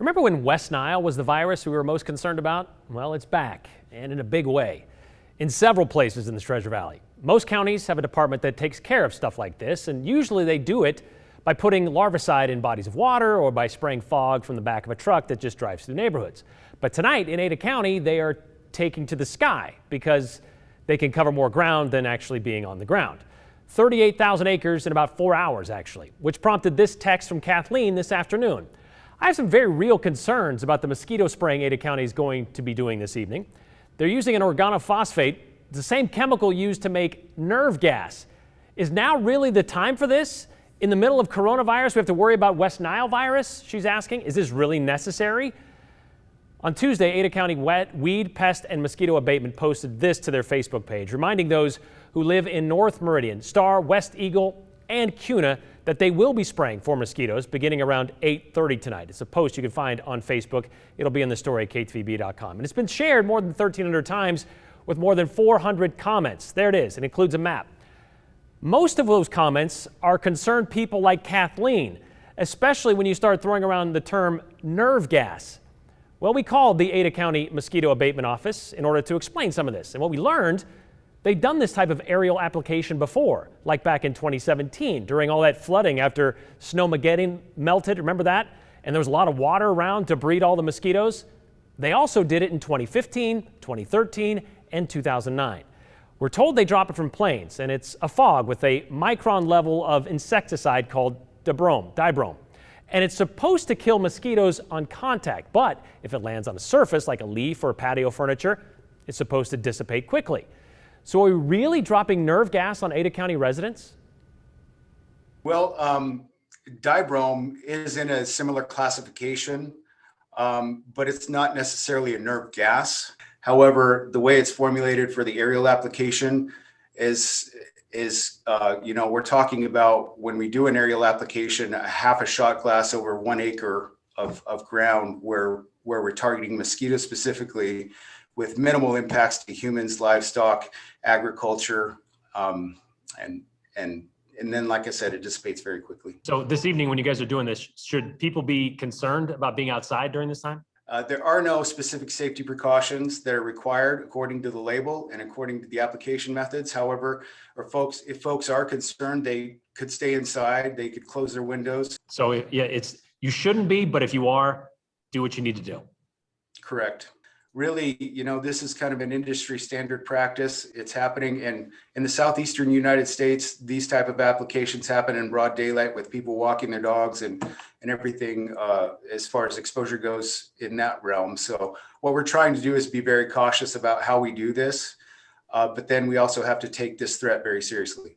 Remember when West Nile was the virus we were most concerned about? Well, it's back, and in a big way, in several places in the Treasure Valley. Most counties have a department that takes care of stuff like this, and usually they do it by putting larvicide in bodies of water or by spraying fog from the back of a truck that just drives through neighborhoods. But tonight in Ada County, they are taking to the sky because they can cover more ground than actually being on the ground. 38,000 acres in about 4 hours, actually, which prompted this text from Kathleen this afternoon. I have some very real concerns about the mosquito spraying Ada County is going to be doing this evening. They're using an organophosphate, the same chemical used to make nerve gas. Is now really the time for this? In the middle of coronavirus, we have to worry about West Nile virus, she's asking. Is this really necessary? On Tuesday, Ada County Weed, Pest, and Mosquito Abatement posted this to their Facebook page, reminding those who live in North Meridian, Star, West Eagle, and Kuna that they will be spraying for mosquitoes beginning around 8:30 tonight. It's a post you can find on Facebook. It'll be in the story at ktvb.com. And it's been shared more than 1,300 times with more than 400 comments. There it is. It includes a map. Most of those comments are concerned people like Kathleen, especially when you start throwing around the term nerve gas. Well, we called the Ada County Mosquito Abatement Office in order to explain some of this. And what we learned, they'd done this type of aerial application before, like back in 2017 during all that flooding after Snowmageddon melted. Remember that? And there was a lot of water around to breed all the mosquitoes. They also did it in 2015, 2013, and 2009. We're told they drop it from planes, and it's a fog with a micron level of insecticide called dibrome. And it's supposed to kill mosquitoes on contact, but if it lands on a surface like a leaf or patio furniture, it's supposed to dissipate quickly. So are we really dropping nerve gas on Ada County residents? Well, dibrome is in a similar classification, but it's not necessarily a nerve gas. However, the way it's formulated for the aerial application is we're talking about when we do an aerial application, a half a shot glass over 1 acre of ground where we're targeting mosquitoes specifically, with minimal impacts to humans, livestock, agriculture, and then, like I said, it dissipates very quickly. So this evening, when you guys are doing this, should people be concerned about being outside during this time? There are no specific safety precautions that are required according to the label and according to the application methods. However, if folks are concerned, they could stay inside. They could close their windows. So yeah, you shouldn't be, but if you are, do what you need to do. Correct. Really, this is kind of an industry standard practice. It's happening in the southeastern United States. These type of applications happen in broad daylight with people walking their dogs and everything as far as exposure goes in that realm. So what we're trying to do is be very cautious about how we do this, but then we also have to take this threat very seriously.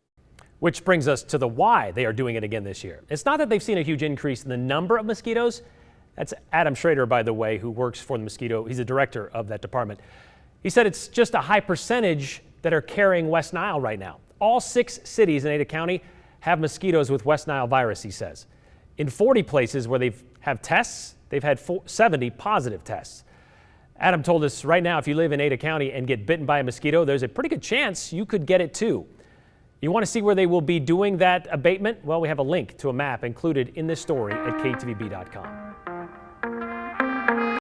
Which brings us to the why they are doing it again this year. It's not that they've seen a huge increase in the number of mosquitoes. That's Adam Schrader, by the way, who works for the mosquito. He's the director of that department. He said it's just a high percentage that are carrying West Nile right now. All 6 cities in Ada County have mosquitoes with West Nile virus, he says. In 40 places where they've had tests, they've had 70 positive tests. Adam told us right now, if you live in Ada County and get bitten by a mosquito, there's a pretty good chance you could get it too. You want to see where they will be doing that abatement? Well, we have a link to a map included in this story at ktvb.com.